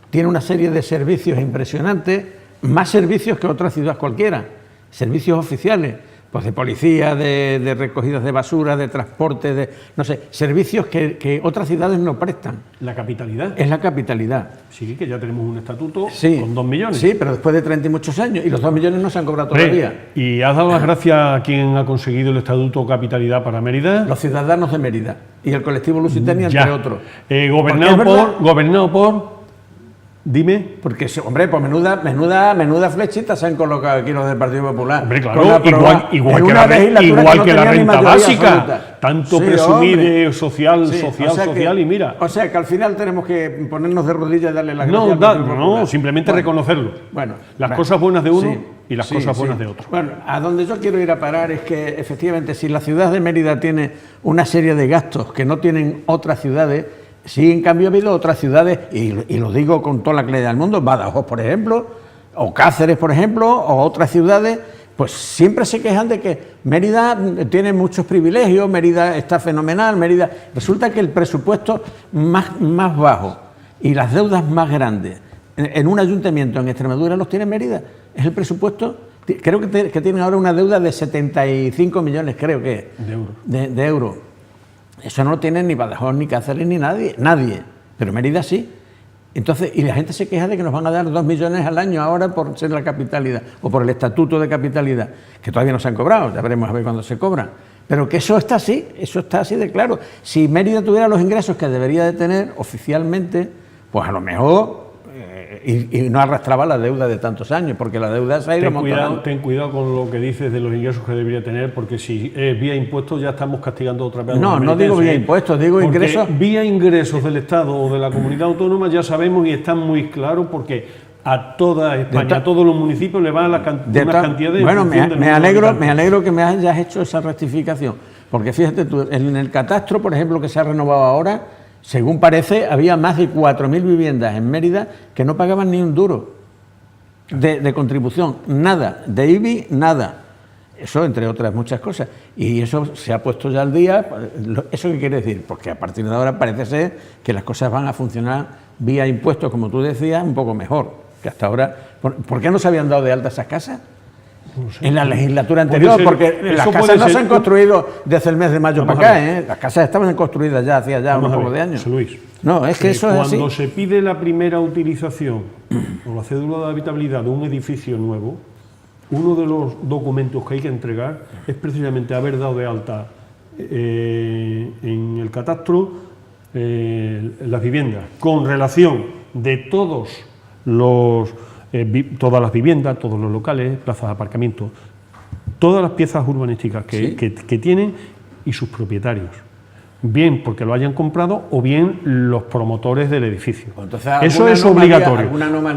tiene una serie de servicios impresionantes, más servicios que otra ciudad cualquiera, servicios oficiales, pues de policía, de recogidas de basura, de transporte, no sé, servicios que otras ciudades no prestan. ¿La capitalidad? Es la capitalidad. Sí, que ya tenemos un estatuto sí, con 2 millones. Sí, pero después de 30 y muchos años, y los 2 millones no se han cobrado todavía. ¿Y has dado las gracias a quien ha conseguido el estatuto capitalidad para Mérida? Los ciudadanos de Mérida y el colectivo Lusitania, entre otros. Gobernado por... Dime. Porque, hombre, pues menuda flechita se han colocado aquí los del Partido Popular. Hombre, claro, igual que la renta básica. Absoluta. Tanto sí, presumir de social, y mira. O sea que al final tenemos que ponernos de rodillas y darle las gracias. No, simplemente reconocerlo. Bueno, las cosas buenas de uno y las cosas buenas de otro. Bueno, a donde yo quiero ir a parar es que, efectivamente, si la ciudad de Mérida tiene una serie de gastos que no tienen otras ciudades, sí, en cambio ha habido otras ciudades, y lo digo con toda la claridad del mundo, Badajoz, por ejemplo, o Cáceres, por ejemplo, o otras ciudades, pues siempre se quejan de que Mérida tiene muchos privilegios, Mérida está fenomenal, Mérida... Resulta que el presupuesto más bajo y las deudas más grandes en un ayuntamiento en Extremadura los tiene Mérida. Es el presupuesto, creo que tienen ahora una deuda de 75 millones, creo que de euros. De euros. Eso no lo tiene ni Badajoz, ni Cáceres, ni nadie. pero Mérida sí. Entonces, y la gente se queja de que nos van a dar 2 millones al año ahora por ser la capitalidad o por el estatuto de capitalidad, que todavía no se han cobrado, ya veremos a ver cuándo se cobran. Pero que eso está así de claro. Si Mérida tuviera los ingresos que debería de tener oficialmente, pues a lo mejor, y no arrastraba la deuda de tantos años, porque la deuda se ha ido montando. Ten cuidado con lo que dices de los ingresos que debería tener, porque si es vía impuestos ya estamos castigando otra vez. No digo vía impuestos, digo ingresos. Vía ingresos del Estado o de la comunidad autónoma ya sabemos y están muy claros, porque a toda España, a todos los municipios le van una cantidad de... Bueno, me alegro que me hayas hecho esa rectificación, porque fíjate tú, en el catastro, por ejemplo, que se ha renovado ahora, según parece, había más de 4.000 viviendas en Mérida que no pagaban ni un duro de contribución, nada, de IBI, nada. Eso, entre otras muchas cosas. Y eso se ha puesto ya al día. ¿Eso qué quiere decir? Porque a partir de ahora parece ser que las cosas van a funcionar vía impuestos, como tú decías, un poco mejor que hasta ahora. ¿Por qué no se habían dado de alta esas casas? No sé, en la legislatura anterior, porque las casas no se han construido desde el mes de mayo para acá, ¿eh? Las casas estaban construidas ya hacía ya un poco de años. José Luis, no, es que eso es así. Cuando se pide la primera utilización o la cédula de habitabilidad de un edificio nuevo, uno de los documentos que hay que entregar es precisamente haber dado de alta en el catastro las viviendas con relación de todas las viviendas, todos los locales, plazas de aparcamiento, todas las piezas urbanísticas que tienen y sus propietarios, bien porque lo hayan comprado o bien los promotores del edificio. Entonces, eso es obligatorio.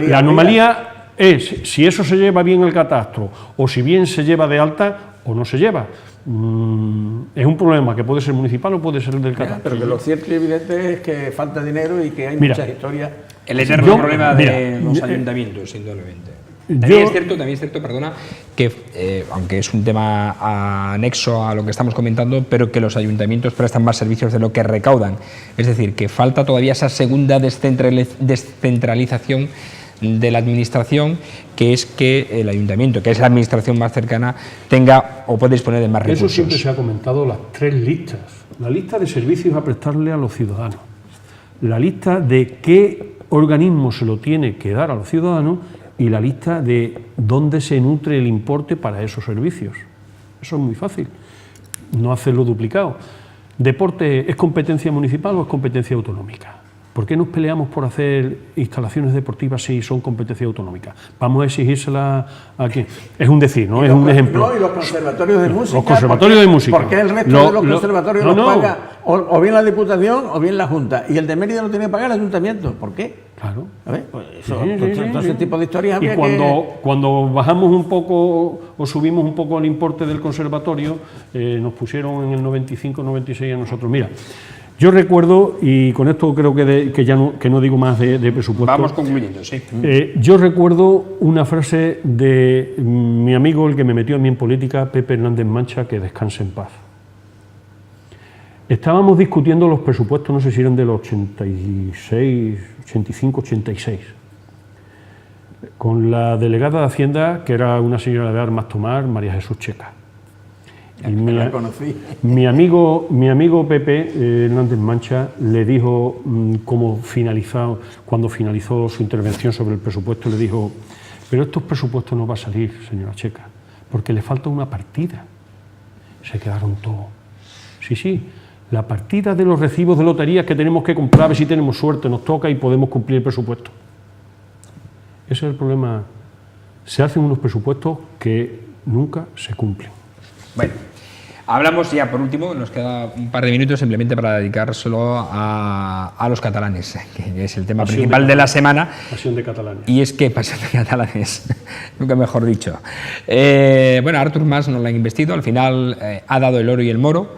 La anomalía es si eso se lleva bien el catastro o si bien se lleva de alta o no se lleva. Es un problema que puede ser municipal o puede ser del catastro. Pero que lo cierto y evidente es que falta dinero y que hay muchas historias. El eterno problema de los ayuntamientos, indudablemente. También es cierto, perdona, que aunque es un tema anexo a lo que estamos comentando, pero que los ayuntamientos prestan más servicios de lo que recaudan. Es decir, que falta todavía esa segunda descentralización de la administración, que es que el ayuntamiento, que es la administración más cercana, tenga o pueda disponer de más recursos. Eso siempre se ha comentado, las 3 listas. La lista de servicios a prestarle a los ciudadanos, la lista de qué organismo se lo tiene que dar a los ciudadanos y la lista de dónde se nutre el importe para esos servicios. Eso es muy fácil, no hacerlo duplicado. ¿Deporte es competencia municipal o es competencia autonómica? ¿Por qué nos peleamos por hacer instalaciones deportivas si son competencia autonómica? Vamos a exigírsela a quién. Es un decir, ¿no? Es un ejemplo. No, y los conservatorios de música. Los conservatorios de música. ¿Por qué el resto de los conservatorios los paga o bien la Diputación o bien la Junta? Y el de Mérida lo tiene que pagar el Ayuntamiento. ¿Por qué? Claro. A ver, pues eso, todo ese tipo de historias habría cuando bajamos un poco o subimos un poco el importe del conservatorio, nos pusieron en el 95-96 a nosotros. Mira, yo recuerdo, y con esto creo que no digo más de presupuesto. Vamos concluyendo, sí. Yo recuerdo una frase de mi amigo, el que me metió a mí en política, Pepe Hernández Mancha, que descanse en paz. Estábamos discutiendo los presupuestos, no sé si eran del 86, 85, 86, con la delegada de Hacienda, que era una señora de armas tomar, María Jesús Checa. Y mi amigo Pepe Hernández Mancha le dijo, cuando finalizó su intervención sobre el presupuesto, le dijo: pero estos presupuestos no va a salir, señora Checa, porque le falta una partida. Se quedaron todos. Sí, la partida de los recibos de loterías que tenemos que comprar, a ver si tenemos suerte, nos toca y podemos cumplir el presupuesto. Ese es el problema. Se hacen unos presupuestos que nunca se cumplen. Bueno, hablamos ya por último, nos queda un par de minutos simplemente para dedicárselo a los catalanes, que es el tema principal de la semana. Pasión de Catalania. Y es que pasión de catalanes, nunca mejor dicho. Bueno, Artur Mas no lo han investido, al final ha dado el oro y el moro,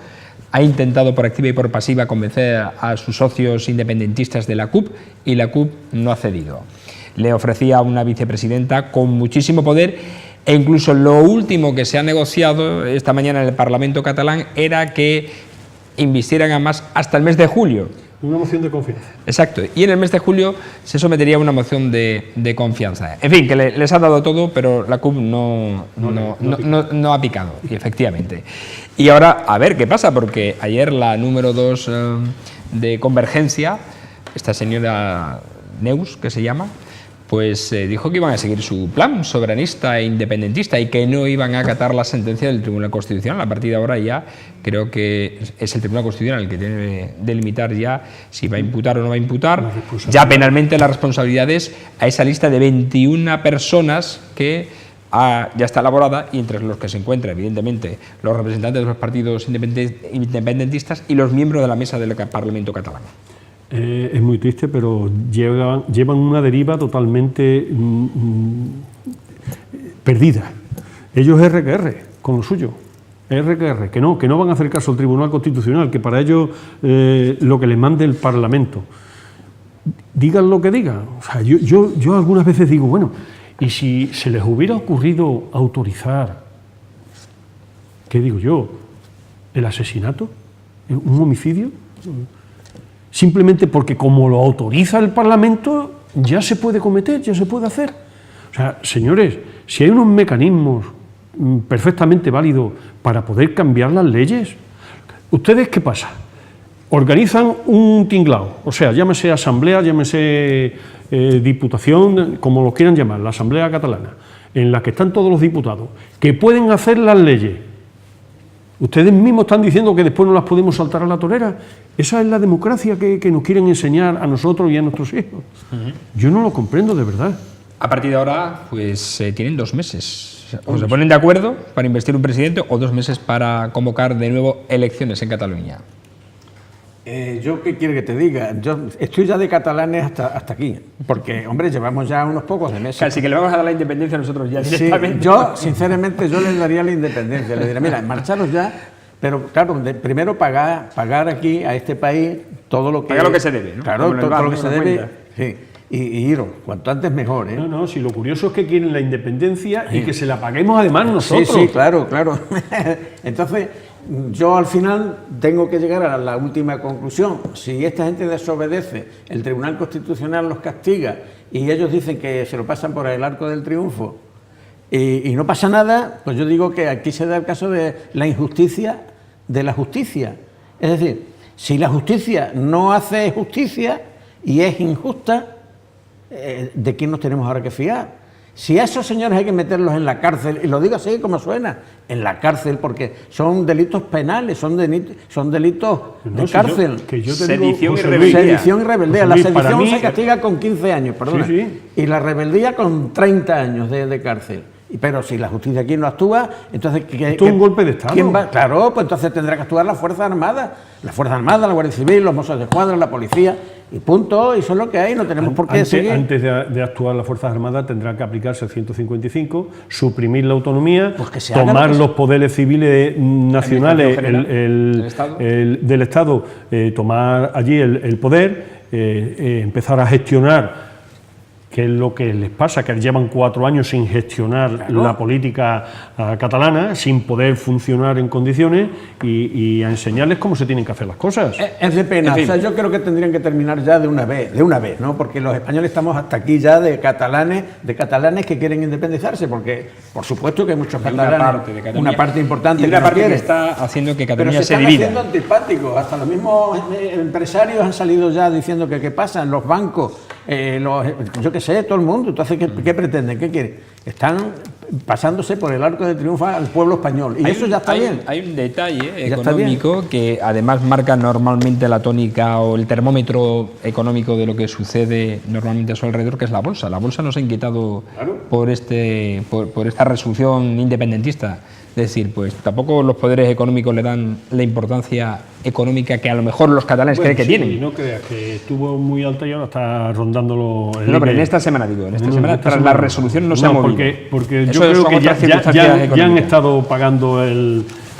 ha intentado por activa y por pasiva convencer a sus socios independentistas de la CUP y la CUP no ha cedido. Le ofrecía una vicepresidenta con muchísimo poder. E incluso lo último que se ha negociado esta mañana en el Parlamento catalán era que invistieran a Mas hasta el mes de julio. Una moción de confianza. Exacto. Y en el mes de julio se sometería a una moción de confianza. En fin, que les ha dado todo, pero la CUP no ha picado, y efectivamente. Y ahora, a ver qué pasa, porque ayer la número 2 de Convergencia esta señora Neus, que se llama, pues dijo que iban a seguir su plan soberanista e independentista y que no iban a acatar la sentencia del Tribunal Constitucional. A partir de ahora ya creo que es el Tribunal Constitucional el que tiene que delimitar ya si va a imputar o no va a imputar ya penalmente las responsabilidades a esa lista de 21 personas que ya está elaborada, y entre los que se encuentran evidentemente los representantes de los partidos independentistas y los miembros de la mesa del Parlamento catalán. Es muy triste, pero llevan una deriva totalmente perdida. Ellos RQR, con lo suyo. RQR, que no van a hacer caso al Tribunal Constitucional, que para ellos lo que les mande el Parlamento. Digan lo que digan. O sea, yo algunas veces digo, bueno, y si se les hubiera ocurrido autorizar, ¿qué digo yo? ¿El asesinato? ¿Un homicidio? Simplemente porque como lo autoriza el Parlamento, ya se puede cometer, ya se puede hacer. O sea, señores, si hay unos mecanismos perfectamente válidos para poder cambiar las leyes, ¿ustedes qué pasa? Organizan un tinglao, o sea, llámese asamblea, llámese diputación, como lo quieran llamar, la Asamblea Catalana, en la que están todos los diputados, que pueden hacer las leyes. Ustedes mismos están diciendo que después no las podemos saltar a la torera. Esa es la democracia que nos quieren enseñar a nosotros y a nuestros hijos. Yo no lo comprendo de verdad. A partir de ahora, pues tienen 2 meses. O se ponen de acuerdo para investir un presidente o 2 meses para convocar de nuevo elecciones en Cataluña. ¿Yo qué quiere que te diga? Yo estoy ya de catalanes hasta aquí, porque, hombre, llevamos ya unos pocos de meses. Casi que le vamos a dar la independencia a nosotros ya directamente. Sí, yo, sinceramente, yo les daría la independencia. Les diría, mira, marcharos ya, pero claro, primero pagar aquí, a este país, todo lo que... Pagar lo que se debe, ¿no? Claro, todo lo que se debe, sí. Y iros, cuanto antes mejor, ¿eh? No, si lo curioso es que quieren la independencia y que se la paguemos además nosotros. Sí, claro. Entonces, yo al final tengo que llegar a la última conclusión. Si esta gente desobedece, el Tribunal Constitucional los castiga y ellos dicen que se lo pasan por el arco del triunfo y no pasa nada, pues yo digo que aquí se da el caso de la injusticia de la justicia. Es decir, si la justicia no hace justicia y es injusta, ¿de quién nos tenemos ahora que fiar? Si a esos señores hay que meterlos en la cárcel, y lo digo así como suena, en la cárcel, porque son delitos penales, son delitos de cárcel. Sedición y rebeldía. Sedición y rebeldía. La sedición se castiga con 15 años, perdona. Sí. Y la rebeldía con 30 años de cárcel. Pero si la justicia aquí no actúa, entonces... Esto es un golpe de Estado. ¿Quién va? Claro, pues entonces tendrá que actuar la Fuerza Armada. La Fuerza Armada, la Guardia Civil, los Mossos de Escuadra, la policía, y punto, y eso es lo que hay, no tenemos por qué seguir. Antes de actuar las Fuerzas Armadas tendrá que aplicarse el 155, suprimir la autonomía, pues tomar los poderes civiles nacionales del Estado, tomar allí el poder, empezar a gestionar, que es lo que les pasa, que llevan 4 años sin gestionar la política catalana, sin poder funcionar en condiciones y a enseñarles cómo se tienen que hacer las cosas. Es de pena, o sea, yo creo que tendrían que terminar ya de una vez, ¿no? Porque los españoles estamos hasta aquí ya de catalanes que quieren independizarse, porque por supuesto que hay muchos catalanes, una parte importante, y una parte que está haciendo que Cataluña se divida. Pero se están haciendo antipáticos, hasta los mismos empresarios han salido ya diciendo que qué pasa en los bancos, yo qué sé, todo el mundo. Entonces, ¿qué pretenden? ¿Qué quieren? Están pasándose por el arco de triunfo al pueblo español. Y eso ya está bien. Hay un detalle económico que además marca normalmente la tónica o el termómetro económico de lo que sucede normalmente a su alrededor, que es la bolsa. La bolsa nos ha inquietado por esta resolución independentista. Es decir, pues tampoco los poderes económicos le dan la importancia económica que a lo mejor los catalanes creen que tienen. Y no creas que estuvo muy alta y ahora está rondándolo. No, pero en esta semana digo, tras la resolución no se ha movido. Porque yo creo que ya han estado pagando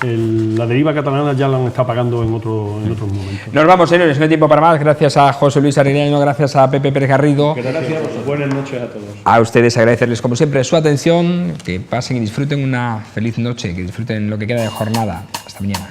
la deriva catalana, ya la han estado pagando en otros momentos. Nos vamos, señores, no hay tiempo para más. Gracias a José Luis Arguiñano, gracias a Pepe Pérez Garrido. Gracias, buenas noches a todos. A ustedes agradecerles como siempre su atención, que pasen y disfruten una feliz noche, que disfruten lo que queda de jornada. Hasta mañana.